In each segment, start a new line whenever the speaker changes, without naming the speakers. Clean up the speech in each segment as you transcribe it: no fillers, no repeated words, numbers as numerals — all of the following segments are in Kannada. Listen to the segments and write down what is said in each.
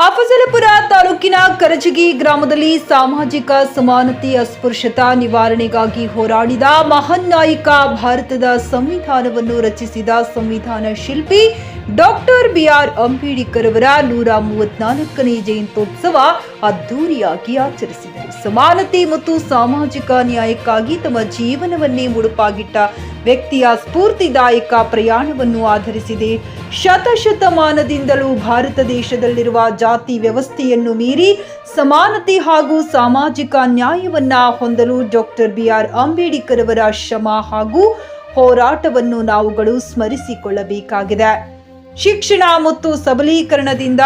ಅಫಜಲಪುರ ತಾಲೂಕಿನ ಕರಜಗಿ ಗ್ರಾಮದಲ್ಲಿ ಸಾಮಾಜಿಕ ಸಮಾನತೆ ಅಸ್ಪೃಶ್ಯತಾ ನಿವಾರಣೆಗಾಗಿ ಹೋರಾಡಿದ ಮಹಾನ್ ನಾಯಕ, ಭಾರತದ ಸಂವಿಧಾನವನ್ನು ರಚಿಸಿದ ಸಂವಿಧಾನ ಶಿಲ್ಪಿ ಡಾಕ್ಟರ್ ಬಿಆರ್ ಅಂಬೇಡ್ಕರ್ ಅವರ 134ನೇ ಜಯಂತ್ಯೋತ್ಸವ ಅದ್ದೂರಿಯಾಗಿ ಆಚರಿಸಿದರು. ಸಮಾನತೆ ಮತ್ತು ಸಾಮಾಜಿಕ ನ್ಯಾಯಕ್ಕಾಗಿ ತಮ್ಮ ಜೀವನವನ್ನೇ ಮುಡುಪಾಗಿಟ್ಟ ವ್ಯಕ್ತಿಯ ಸ್ಫೂರ್ತಿದಾಯಕ ಪ್ರಯಾಣವನ್ನು ಆಧರಿಸಿದೆ. ಶತಶತಮಾನದಿಂದಲೂ ಭಾರತ ದೇಶದಲ್ಲಿರುವ ಜಾತಿ ವ್ಯವಸ್ಥೆಯನ್ನು ಮೀರಿ ಸಮಾನತೆ ಹಾಗೂ ಸಾಮಾಜಿಕ ನ್ಯಾಯವನ್ನ ಹೊಂದಲು ಡಾಕ್ಟರ್ ಬಿಆರ್ ಅಂಬೇಡ್ಕರ್ ಅವರ ಶ್ರಮ ಹಾಗೂ ಹೋರಾಟವನ್ನು ನಾವುಗಳು ಸ್ಮರಿಸಿಕೊಳ್ಳಬೇಕಾಗಿದೆ. ಶಿಕ್ಷಣ ಮತ್ತು ಸಬಲೀಕರಣದಿಂದ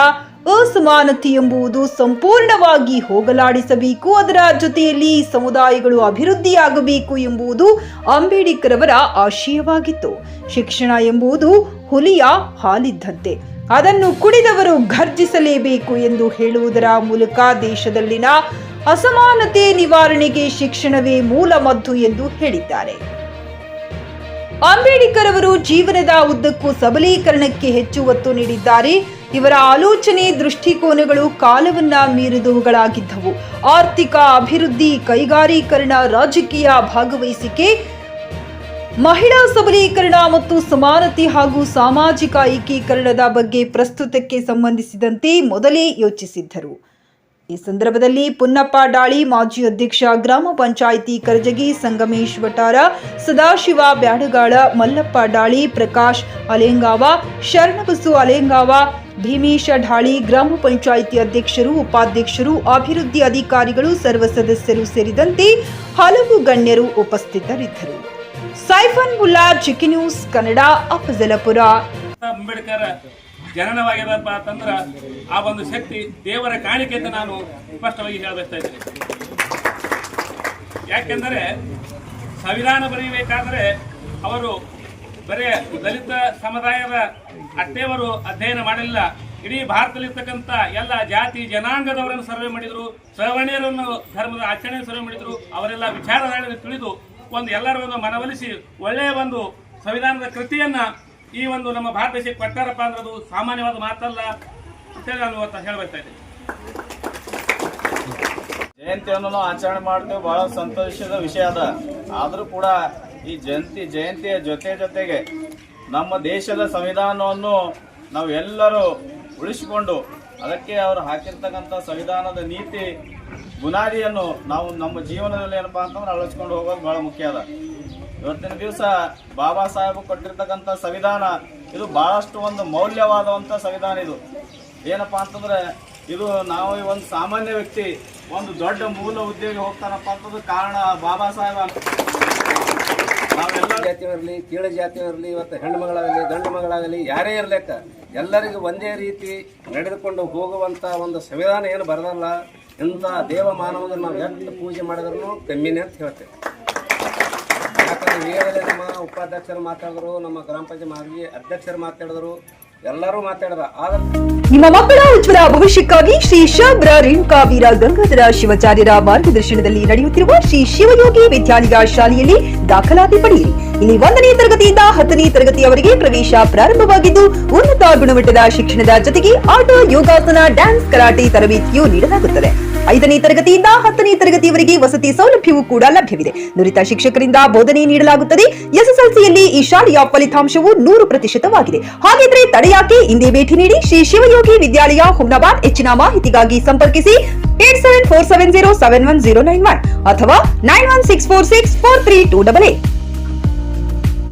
ಅಸಮಾನತೆ ಎಂಬುದು ಸಂಪೂರ್ಣವಾಗಿ ಹೋಗಲಾಡಿಸಬೇಕು. ಅದರ ಜೊತೆಯಲ್ಲಿ ಸಮುದಾಯಗಳು ಅಭಿವೃದ್ಧಿಯಾಗಬೇಕು ಎಂಬುದು ಅಂಬೇಡ್ಕರ್ ಅವರ ಆಶಯವಾಗಿತ್ತು. ಶಿಕ್ಷಣ ಎಂಬುದು ಹುಲಿಯ ಹಾಲಿದ್ದಂತೆ, ಅದನ್ನು ಕುಡಿದವರು ಘರ್ಜಿಸಲೇಬೇಕು ಎಂದು ಹೇಳುವುದರ ಮೂಲಕ ದೇಶದಲ್ಲಿನ ಅಸಮಾನತೆ ನಿವಾರಣೆಗೆ ಶಿಕ್ಷಣವೇ ಮೂಲ ಮದ್ದು ಎಂದು ಹೇಳಿದ್ದಾರೆ. ಅಂಬೇಡ್ಕರ್ ಅವರು ಜೀವನದ ಉದ್ದಕ್ಕೂ ಸಬಲೀಕರಣಕ್ಕೆ ಹೆಚ್ಚು ಒತ್ತು ನೀಡಿದ್ದಾರೆ. ಇವರ ಆಲೋಚನೆ ದೃಷ್ಟಿಕೋನಗಳು ಕಾಲವನ್ನ ಮೀರಿದವುಗಳಾಗಿದ್ದವು. ಆರ್ಥಿಕ ಅಭಿವೃದ್ಧಿ, ಕೈಗಾರೀಕರಣ, ರಾಜಕೀಯ ಭಾಗವಹಿಸಿಕೆ, ಮಹಿಳಾ ಸಬಲೀಕರಣ ಮತ್ತು ಸಮಾನತೆ ಹಾಗೂ ಸಾಮಾಜಿಕ ಏಕೀಕರಣದ ಬಗ್ಗೆ ಪ್ರಸ್ತುತಕ್ಕೆ ಸಂಬಂಧಿಸಿದಂತೆ ಮೊದಲೇ ಯೋಚಿಸಿದ್ದರು. ಈ ಸಂದರ್ಭದಲ್ಲಿ ಪುನ್ನಪ್ಪ ಡಾಳಿ, ಮಾಜಿ ಅಧ್ಯಕ್ಷ, ಗ್ರಾಮ ಪಂಚಾಯಿತಿ ಕರಜಗಿ, ಸಂಗಮೇಶ್ ವಟಾರ, ಸದಾಶಿವ ಬ್ಯಾಡಗಾಳ, ಮಲ್ಲಪ್ಪ ಡಾಳಿ, ಪ್ರಕಾಶ್ ಅಲೆಂಗಾವ, ಶರಣಬಸು ಅಲೆಂಗಾವ, ಭೀಮೇಶ ಢಾಳಿ, ಗ್ರಾಮ ಪಂಚಾಯಿತಿ ಅಧ್ಯಕ್ಷರು, ಉಪಾಧ್ಯಕ್ಷರು, ಅಭಿವೃದ್ಧಿ ಅಧಿಕಾರಿಗಳು, ಸರ್ವ ಸದಸ್ಯರು ಸೇರಿದಂತೆ ಹಲವು ಗಣ್ಯರು ಉಪಸ್ಥಿತರಿದ್ದರು. Saifan Mulla, GK news Kannada, Afzalpur.
ಅಂಬೇಡ್ಕರ್ ಜನನವಾಗಿದಪ್ಪ ಅಂತಂದ್ರೆ ಆ ಒಂದು ಶಕ್ತಿ ದೇವರ ಕಾಣಿಕೆ ಅಂತ ನಾನು ಸ್ಪಷ್ಟವಾಗಿ ಹೇಳಬಯಸ್ತಾ ಇದ್ದೇನೆ. ಯಾಕೆಂದರೆ ಸಂವಿಧಾನ ಬರೆಯಬೇಕಾದರೆ ಅವರು ಬರೇ ದಲಿತ ಸಮುದಾಯದ ಅಷ್ಟೇವರು ಅಧ್ಯಯನ ಮಾಡಲಿಲ್ಲ. ಇಡೀ ಭಾರತದಲ್ಲಿರ್ತಕ್ಕಂಥ ಎಲ್ಲ ಜಾತಿ ಜನಾಂಗದವರನ್ನು ಸರ್ವೆ ಮಾಡಿದ್ರು, ಸವರ್ಣೀಯರನ್ನು ಧರ್ಮದ ಆಚರಣೆ ಸರ್ವೆ ಮಾಡಿದ್ರು. ಅವರೆಲ್ಲ ವಿಚಾರಧಾರೆಯನ್ನು ತಿಳಿದು ಎಲ್ಲರ ಒಂದು ಮನವೊಲಿಸಿ ಒಳ್ಳೆಯ ಒಂದು ಸಂವಿಧಾನದ ಕೃತಿಯನ್ನ ಈ ಒಂದು ನಮ್ಮ ಭಾರತ ದೇಶಕ್ಕೆ ಕೊಟ್ಟಾರಪ್ಪ ಅಂದ್ರೆ ಅದು ಸಾಮಾನ್ಯವಾದ ಮಾತಲ್ಲ ಅಂತೇಳಿ ನಾನು ಹೇಳಬರ್ತಾ ಇದ್ದೀನಿ.
ಜಯಂತಿಯನ್ನು ಆಚರಣೆ ಮಾಡ್ತೇವೆ, ಬಹಳ ಸಂತೋಷದ ವಿಷಯ ಅದ. ಆದರೂ ಕೂಡ ಈ ಜಯಂತಿಯ ಜೊತೆಗೆ ನಮ್ಮ ದೇಶದ ಸಂವಿಧಾನವನ್ನು ನಾವು ಎಲ್ಲರೂ ಉಳಿಸಿಕೊಂಡು ಅದಕ್ಕೆ ಅವರು ಹಾಕಿರ್ತಕ್ಕಂಥ ಸಂವಿಧಾನದ ನೀತಿ ಬುನಾದಿಯನ್ನು ನಾವು ನಮ್ಮ ಜೀವನದಲ್ಲಿ ಏನಪ್ಪಾ ಅಂತಂದ್ರೆ ಅಳವಡಿಸ್ಕೊಂಡು ಹೋಗೋದು ಬಹಳ ಮುಖ್ಯ ಅದ. ಇವತ್ತಿನ ದಿವಸ ಬಾಬಾ ಸಾಹೇಬ್ ಕೊಟ್ಟಿರ್ತಕ್ಕಂಥ ಸಂವಿಧಾನ ಇದು ಬಹಳಷ್ಟು ಒಂದು ಮೌಲ್ಯವಾದಂಥ ಸಂವಿಧಾನ. ಇದು ಏನಪ್ಪಾ ಅಂತಂದ್ರೆ ಇದು ನಾವು ಒಂದು ಸಾಮಾನ್ಯ ವ್ಯಕ್ತಿ ಒಂದು ದೊಡ್ಡ ಮೂಲ ಉದ್ಯೋಗಿ ಹೋಗ್ತಾನಪ್ಪ ಅಂತಂದ್ರೆ ಕಾರಣ ಬಾಬಾ ಸಾಹೇಬ್. ನಾವೆಲ್ಲ
ಜಾತಿಯವರಲ್ಲಿ, ಕೀಳು ಜಾತಿಯವರಲ್ಲಿ, ಇವತ್ತು ಹೆಣ್ಣು ಮಗಳಾಗಲಿ ಗಂಡು ಮಗಳಾಗಲಿ ಯಾರೇ ಇರ್ಲಿಕ್ಕ ಎಲ್ಲರಿಗೂ ಒಂದೇ ರೀತಿ ನಡೆದುಕೊಂಡು ಹೋಗುವಂತ ಒಂದು ಸಂವಿಧಾನ ಏನು ಬರದಲ್ಲ. ಇಂಥ ದೇವ ಮಾನವನ ನಾವು ಎಷ್ಟು ಪೂಜೆ ಮಾಡಿದ್ರು ಕಮ್ಮಿನೇ ಅಂತ ಹೇಳ್ತೇವೆ. ಯಾಕಂದ್ರೆ ಈಗಾಗಲೇ ನಮ್ಮ ಉಪಾಧ್ಯಕ್ಷರು ಮಾತಾಡಿದ್ರು, ನಮ್ಮ ಗ್ರಾಮ ಪಂಚಾಯತ್ ಮಾಜಿ ಅಧ್ಯಕ್ಷರು ಮಾತಾಡಿದ್ರು, ಎಲ್ಲರೂ ಮಾತಾಡಿದ. ಆದ್ರೆ
ನಿಮ್ಮ ಮಕ್ಕಳ ಉಜ್ವಲ ಭವಿಷ್ಯಕ್ಕಾಗಿ ಶ್ರೀ ಶಾಬ್ರ ರೇಣುಕಾ ವೀರ ಗಂಗಾಧರ ಶಿವಾಚಾರ್ಯರ ಮಾರ್ಗದರ್ಶನದಲ್ಲಿ ನಡೆಯುತ್ತಿರುವ ಶ್ರೀ ಶಿವಯೋಗಿ ವಿದ್ಯಾಲಯ ಶಾಲೆಯಲ್ಲಿ ದಾಖಲಾತಿ ಪಡೆಯಿರಿ. ಇಲ್ಲಿ 1ನೇ ತರಗತಿಯಿಂದ 10ನೇ ತರಗತಿಯವರೆಗೆ ಪ್ರವೇಶ ಪ್ರಾರಂಭವಾಗಿದ್ದು ಉನ್ನತ ಗುಣಮಟ್ಟದ ಶಿಕ್ಷಣದ ಜೊತೆಗೆ ಆಟ, ಯೋಗಾಸನ, ಡ್ಯಾನ್ಸ್, ಕರಾಟೆ ತರಬೇತಿಯೂ ನೀಡಲಾಗುತ್ತದೆ. 5ನೇ ತರಗತಿಯಿಂದ 10ನೇ ತರಗತಿಯವರೆಗೆ ವಸತಿ ಸೌಲಭ್ಯವೂ ಕೂಡ ಲಭ್ಯವಿದೆ. ನುರಿತ ಶಿಕ್ಷಕರಿಂದ ಬೋಧನೆ ನೀಡಲಾಗುತ್ತದೆ. ಎಸ್ಎಸ್ಎಲ್ಸಿಯಲ್ಲಿ ಈ ಶಾಲೆಯ ಫಲಿತಾಂಶವು 100%ವಾಗಿದೆ. ಹಾಗಿದ್ರೆ ತಡೆಯಾಕೆ? ಇಂದೇ ಭೇಟಿ ನೀಡಿ ಶ್ರೀ ಶಿವಯೋಗಿ ವಿದ್ಯಾಲಯ, ಹುಮ್ನಾಬಾದ್. ಹೆಚ್ಚಿನ ಮಾಹಿತಿಗಾಗಿ ಸಂಪರ್ಕಿಸಿ 8747071091 ಅಥವಾ 9164643288.